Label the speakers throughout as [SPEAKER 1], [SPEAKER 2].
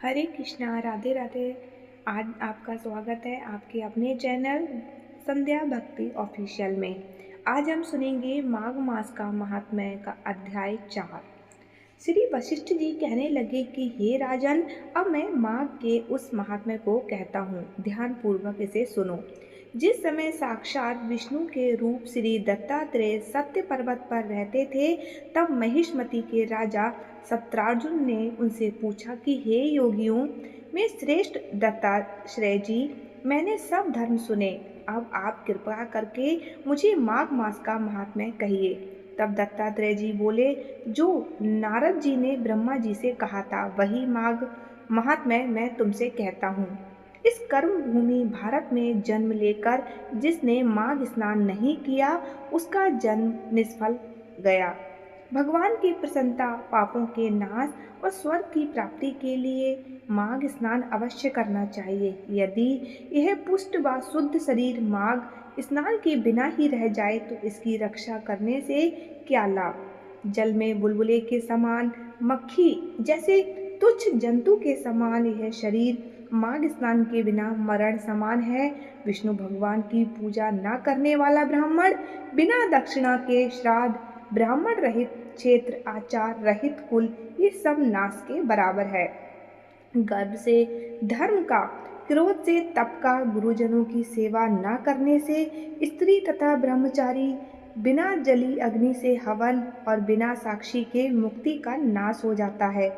[SPEAKER 1] हरे कृष्णा, राधे राधे। आज आपका स्वागत है आपके अपने चैनल संध्या भक्ति ऑफिशियल में। आज हम सुनेंगे माघ मास का महात्म्य का अध्याय 4। श्री वशिष्ठ जी कहने लगे कि हे राजन, अब मैं माघ के उस महात्म्य को कहता हूँ, ध्यान पूर्वक इसे सुनो। जिस समय साक्षात विष्णु के रूप श्री दत्तात्रेय सत्य पर्वत पर रहते थे, तब महिष्मति के राजा सत्रार्जुन ने उनसे पूछा कि हे योगियों में श्रेष्ठ दत्तात्रेय जी, मैंने सब धर्म सुने, अब आप कृपा करके मुझे माघ मास का महात्म्य कहिए। तब दत्तात्रेय जी बोले, जो नारद जी ने ब्रह्मा जी से कहा था वही माघ महात्म्य मैं तुमसे कहता हूँ। इस कर्म भूमि भारत में जन्म लेकर जिसने माघ स्नान नहीं किया, उसका जन्म निष्फल गया। भगवान की प्रसन्नता, पापों के नाश और स्वर्ग की प्राप्ति के लिए माघ स्नान अवश्य करना चाहिए। यदि यह पुष्ट व शुद्ध शरीर माघ स्नान के बिना ही रह जाए तो इसकी रक्षा करने से क्या लाभ। जल में बुलबुले के समान, मक्खी जैसे तुच्छ जंतु के समान यह शरीर माघ स्नान के बिना मरण समान है। विष्णु भगवान की पूजा न करने वाला ब्राह्मण, बिना दक्षिणा के श्राद्ध, ब्राह्मण रहित क्षेत्र, आचार रहित कुल, ये सब नाश के बराबर है। गर्व से धर्म का, क्रोध से तप का, गुरुजनों की सेवा न करने से स्त्री तथा ब्रह्मचारी, बिना जली अग्नि से हवन और बिना साक्षी के मुक्ति का नाश हो जाता है।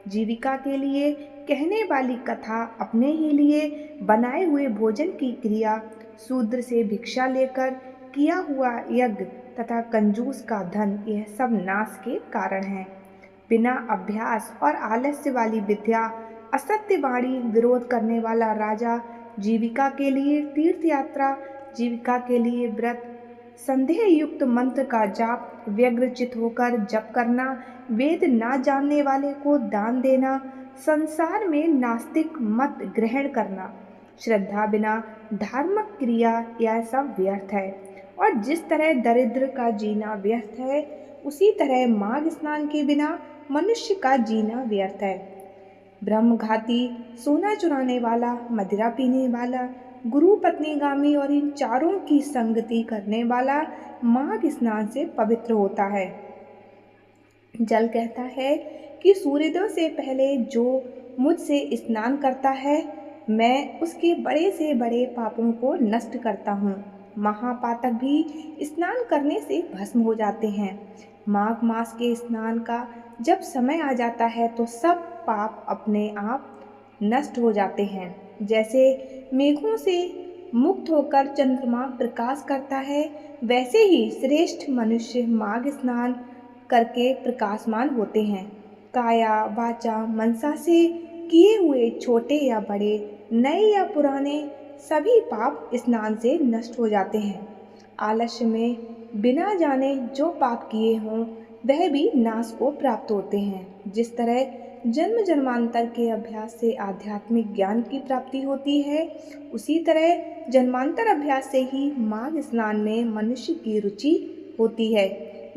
[SPEAKER 1] जीविका के लिए कहने वाली कथा, अपने ही लिए बनाए हुए भोजन की क्रिया, शूद्र से भिक्षा लेकर किया हुआ यज्ञ तथा कंजूस का धन, यह सब नाश के कारण है। बिना अभ्यास और आलस्य वाली विद्या, असत्य वाणी, विरोध करने वाला राजा, जीविका के लिए तीर्थ यात्रा, जीविका के लिए व्रत, संदेह युक्त मंत्र का जाप, व्यग्रचित होकर जप करना, वेद ना जानने वाले को दान देना, संसार में नास्तिक मत ग्रहण करना, श्रद्धा बिना धार्मिक क्रिया, यह सब व्यर्थ है। और जिस तरह दरिद्र का जीना व्यर्थ है, उसी तरह माघ स्नान के बिना मनुष्य का जीना व्यर्थ है। ब्रह्मघाती, सोना चुराने वाला, मदिरा पीने वाला, गुरु पत्नीगामी और इन चारों की संगति करने वाला माघ स्नान से पवित्र होता है। जल कहता है कि सूर्योदय से पहले जो मुझसे स्नान करता है, मैं उसके बड़े से बड़े पापों को नष्ट करता हूँ। महापातक भी स्नान करने से भस्म हो जाते हैं। माघ मास के स्नान का जब समय आ जाता है तो सब पाप अपने आप नष्ट हो जाते हैं। जैसे मेघों से मुक्त होकर चंद्रमा प्रकाश करता है, वैसे ही श्रेष्ठ मनुष्य माघ स्नान करके प्रकाशमान होते हैं। काया वाचा मनसा से किए हुए छोटे या बड़े, नए या पुराने, सभी पाप स्नान से नष्ट हो जाते हैं। आलस्य में बिना जाने जो पाप किए हों, वह भी नाश को प्राप्त होते हैं। जिस तरह जन्म जन्मांतर के अभ्यास से आध्यात्मिक ज्ञान की प्राप्ति होती है, उसी तरह जन्मांतर अभ्यास से ही माघ स्नान में मनुष्य की रुचि होती है।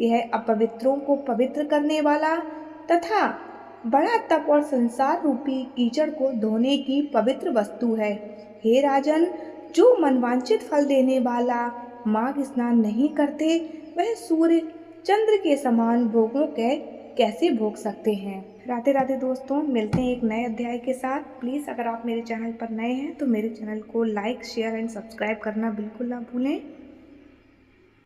[SPEAKER 1] यह अपवित्रों को पवित्र करने वाला तथा बड़ा तप और संसार रूपी कीचड़ को धोने की पवित्र वस्तु है। हे राजन, जो मनवांछित फल देने वाला माघ स्नान नहीं करते, वह सूर्य चंद्र के समान भोगों के कैसे भोग सकते हैं। राधे राधे दोस्तों, मिलते हैं एक नए अध्याय के साथ। प्लीज़ अगर आप मेरे चैनल पर नए हैं तो मेरे चैनल को लाइक, शेयर एंड सब्सक्राइब करना बिल्कुल ना भूलें।